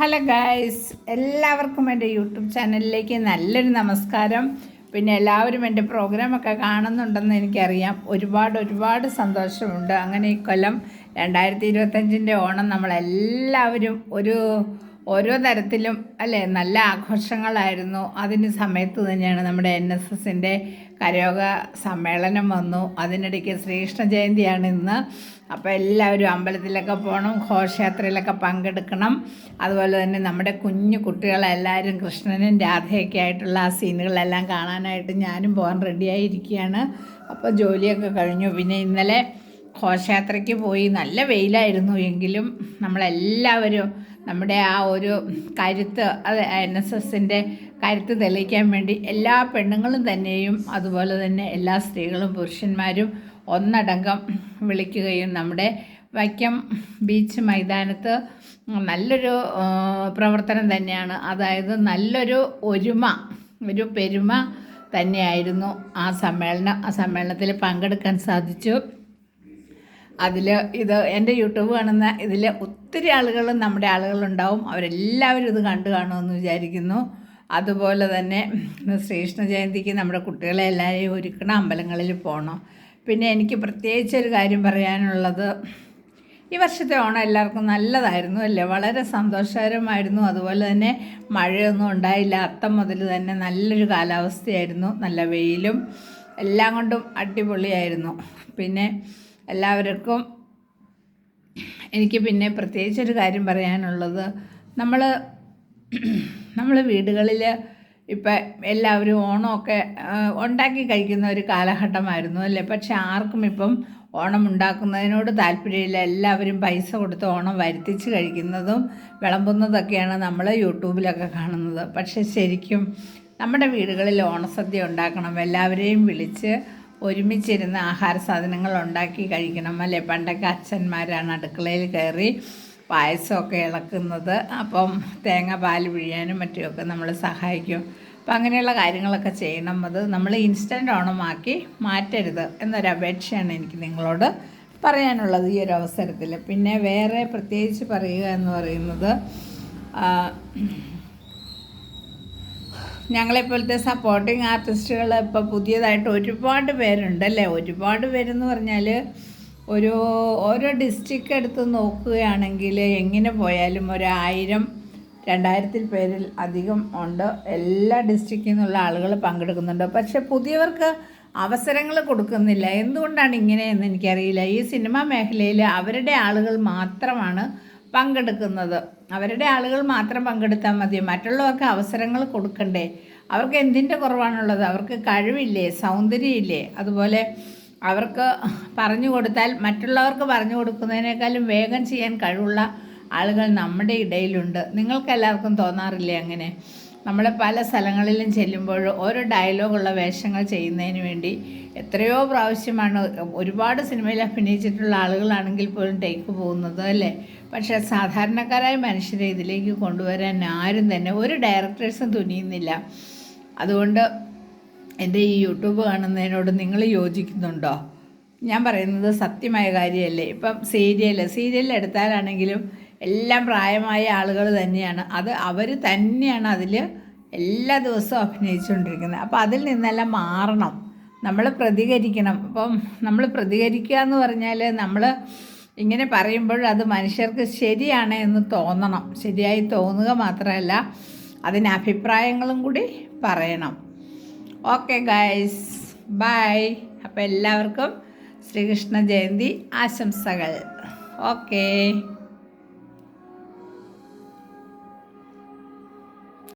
Hello guys, എല്ലാവർക്കും എൻ്റെ YouTube ചാനലിലേക്ക് നല്ലൊരു നമസ്കാരം. പിന്നെ എല്ലാവരും എൻ്റെ പ്രോഗ്രാമൊക്കെ കാണുന്നുണ്ടെന്ന് എനിക്കറിയാം. ഒരുപാട് സന്തോഷമുണ്ട്. അങ്ങനെ ഈ കൊല്ലം 2025 ഓണം നമ്മളെല്ലാവരും ഓരോ തരത്തിലും അല്ലേ നല്ല ആഘോഷങ്ങളായിരുന്നു. അതിന് സമയത്ത് തന്നെയാണ് നമ്മുടെ NSSൻ്റെ കരയോഗ സമ്മേളനം വന്നു. അതിനിടയ്ക്ക് ശ്രീകൃഷ്ണ ജയന്തിയാണ് ഇന്ന്. അപ്പോൾ എല്ലാവരും അമ്പലത്തിലൊക്കെ പോകണം, ഘോഷയാത്രയിലൊക്കെ പങ്കെടുക്കണം. അതുപോലെ തന്നെ നമ്മുടെ കുഞ്ഞു കുട്ടികളെല്ലാവരും കൃഷ്ണനും രാധയൊക്കെ ആയിട്ടുള്ള ആ സീനുകളെല്ലാം കാണാനായിട്ട് ഞാനും പോകാൻ റെഡിയായിരിക്കുകയാണ്. അപ്പോൾ ജോലിയൊക്കെ കഴിഞ്ഞു. പിന്നെ ഇന്നലെ ഘോഷയാത്രയ്ക്ക് പോയി. നല്ല വെയിലായിരുന്നു എങ്കിലും നമ്മളെല്ലാവരും നമ്മുടെ ആ ഒരു കരുത്ത്, അത് NSSൻ്റെ കരുത്ത് തെളിയിക്കാൻ വേണ്ടി എല്ലാ പെണ്ണുങ്ങളും തന്നെയും അതുപോലെ തന്നെ എല്ലാ സ്ത്രീകളും പുരുഷന്മാരും ഒന്നടങ്കം വിളിക്കുകയും നമ്മുടെ വൈക്കം ബീച്ച് മൈതാനത്ത് നല്ലൊരു പ്രവർത്തനം തന്നെയാണ്. അതായത് നല്ലൊരു ഒരു പെരുമ തന്നെയായിരുന്നു ആ സമ്മേളനത്തിൽ പങ്കെടുക്കാൻ സാധിച്ചു. ഇത് എൻ്റെ യൂട്യൂബ് കാണുന്ന ഇതിൽ ഒത്തിരി ആളുകൾ നമ്മുടെ ആളുകളുണ്ടാവും. അവരെല്ലാവരും ഇത് കണ്ടു കാണുമെന്ന് വിചാരിക്കുന്നു. അതുപോലെ തന്നെ ശ്രീകൃഷ്ണ ജയന്തിക്ക് നമ്മുടെ കുട്ടികളെ എല്ലാവരെയും ഒരുക്കണം, അമ്പലങ്ങളിൽ പോകണം. പിന്നെ എനിക്ക് പ്രത്യേകിച്ചൊരു കാര്യം പറയാനുള്ളത്, ഈ വർഷത്തെ ഓണം എല്ലാവർക്കും നല്ലതായിരുന്നു അല്ലേ, വളരെ സന്തോഷകരമായിരുന്നു. അതുപോലെ തന്നെ മഴയൊന്നും ഉണ്ടായില്ല. അത്തം മുതൽ തന്നെ നല്ലൊരു കാലാവസ്ഥയായിരുന്നു, നല്ല വെയിലും എല്ലാം കൊണ്ടും അടിപൊളിയായിരുന്നു. പിന്നെ എല്ലാവർക്കും എനിക്ക് പിന്നെ പ്രത്യേകിച്ചൊരു കാര്യം പറയാനുള്ളത്, നമ്മൾ വീടുകളിൽ ഇപ്പം എല്ലാവരും ഓണമൊക്കെ ഉണ്ടാക്കി കഴിക്കുന്ന ഒരു കാലഘട്ടമായിരുന്നു അല്ലേ. പക്ഷെ ആർക്കും ഇപ്പം ഓണം ഉണ്ടാക്കുന്നതിനോട് താല്പര്യമില്ല. എല്ലാവരും പൈസ കൊടുത്ത് ഓണം വരുത്തിച്ച് കഴിക്കുന്നതും വിളമ്പുന്നതൊക്കെയാണ് നമ്മൾ യൂട്യൂബിലൊക്കെ കാണുന്നത്. പക്ഷെ ശരിക്കും നമ്മുടെ വീടുകളിൽ ഓണസദ്യ ഉണ്ടാക്കണം, എല്ലാവരെയും വിളിച്ച് ഒരുമിച്ചിരുന്ന് ആഹാര സാധനങ്ങൾ ഉണ്ടാക്കി കഴിക്കണം അല്ലേ. പണ്ടൊക്കെ അച്ഛന്മാരാണ് അടുക്കളയിൽ കയറി പായസമൊക്കെ ഇളക്കുന്നത്. അപ്പം തേങ്ങ പാൽ പിഴിയാനും മറ്റുമൊക്കെ നമ്മൾ സഹായിക്കും. അപ്പം അങ്ങനെയുള്ള കാര്യങ്ങളൊക്കെ ചെയ്യണം. അത് നമ്മൾ ഇൻസ്റ്റൻ്റ് ഓണമാക്കി മാറ്റരുത് എന്നൊരപേക്ഷയാണ് എനിക്ക് നിങ്ങളോട് പറയാനുള്ളത് ഈ ഒരു അവസരത്തിൽ. പിന്നെ വേറെ പ്രത്യേകിച്ച് പറയുക എന്ന് പറയുന്നത്, ഞങ്ങളെപ്പോലത്തെ സപ്പോർട്ടിങ് ആർട്ടിസ്റ്റുകൾ ഇപ്പോൾ പുതിയതായിട്ട് ഒരുപാട് പേരുണ്ടല്ലേ. ഒരുപാട് പേരെന്ന് പറഞ്ഞാൽ ഓരോ ഡിസ്ട്രിക്റ്റ് എടുത്ത് നോക്കുകയാണെങ്കിൽ എങ്ങനെ പോയാലും 1000-2000 പേരിൽ അധികം ഉണ്ട്. എല്ലാ ഡിസ്ട്രിക്റ്റിൽ നിന്നുള്ള ആളുകൾ പങ്കെടുക്കുന്നുണ്ട്. പക്ഷേ പുതിയവർക്ക് അവസരങ്ങൾ കൊടുക്കുന്നില്ല. എന്തുകൊണ്ടാണ് ഇങ്ങനെയെന്ന് എനിക്കറിയില്ല. ഈ സിനിമാ മേഖലയിൽ അവരുടെ ആളുകൾ മാത്രമാണ് പങ്കെടുക്കുന്നത്. അവരുടെ ആളുകൾ മാത്രം പങ്കെടുത്താൽ മതി, മറ്റുള്ളവർക്ക് അവസരങ്ങൾ കൊടുക്കണ്ടേ? അവർക്ക് എന്തിൻ്റെ കുറവാണുള്ളത്? അവർക്ക് കഴിവില്ലേ, സൗന്ദര്യമില്ലേ? അതുപോലെ അവർക്ക് പറഞ്ഞു കൊടുത്താൽ മറ്റുള്ളവർക്ക് പറഞ്ഞു കൊടുക്കുന്നതിനേക്കാളും വേഗം ചെയ്യാൻ കഴിവുള്ള ആളുകൾ നമ്മുടെ ഇടയിലുണ്ട്. നിങ്ങൾക്കെല്ലാവർക്കും തോന്നാറില്ലേ അങ്ങനെ? നമ്മൾ പല സ്ഥലങ്ങളിലും ചെല്ലുമ്പോൾ ഓരോ ഡയലോഗുള്ള വേഷങ്ങൾ ചെയ്യുന്നതിന് വേണ്ടി എത്രയോ പ്രാവശ്യമാണ് ഒരുപാട് സിനിമയിൽ അഭിനയിച്ചിട്ടുള്ള ആളുകളാണെങ്കിൽ പോലും ടേക്ക് പോകുന്നത് അല്ലേ. പക്ഷേ സാധാരണക്കാരായ മനുഷ്യരെ ഇതിലേക്ക് കൊണ്ടുവരാൻ ആരും തന്നെ ഒരു ഡയറക്ടേഴ്സും തുനിയുന്നില്ല. അതുകൊണ്ട് എൻ്റെ ഈ യൂട്യൂബ് കാണുന്നതിനോട് നിങ്ങൾ യോജിക്കുന്നുണ്ടോ? ഞാൻ പറയുന്നത് സത്യമായ കാര്യമല്ലേ. ഇപ്പം സീരിയൽ എടുത്താലാണെങ്കിലും എല്ലാം പ്രായമായ ആളുകൾ തന്നെയാണ്. അവർ തന്നെയാണ് അതിൽ എല്ലാ ദിവസവും അഭിനയിച്ചുകൊണ്ടിരിക്കുന്നത്. അപ്പോൾ അതിൽ നിന്നെല്ലാം മാറണം, നമ്മൾ പ്രതികരിക്കണം. അപ്പം നമ്മൾ പ്രതികരിക്കുക എന്ന് പറഞ്ഞാൽ നമ്മൾ ഇങ്ങനെ പറയുമ്പോൾ അത് മനുഷ്യർക്ക് ശരിയാണ് എന്ന് തോന്നണം. ശരിയായി തോന്നുക മാത്രമല്ല, അതിന് അഭിപ്രായങ്ങളും കൂടി പറയണം. Okay guys, bye. അപ്പോൾ എല്ലാവർക്കും ശ്രീകൃഷ്ണ ജയന്തി ആശംസകൾ. ഓക്കേ.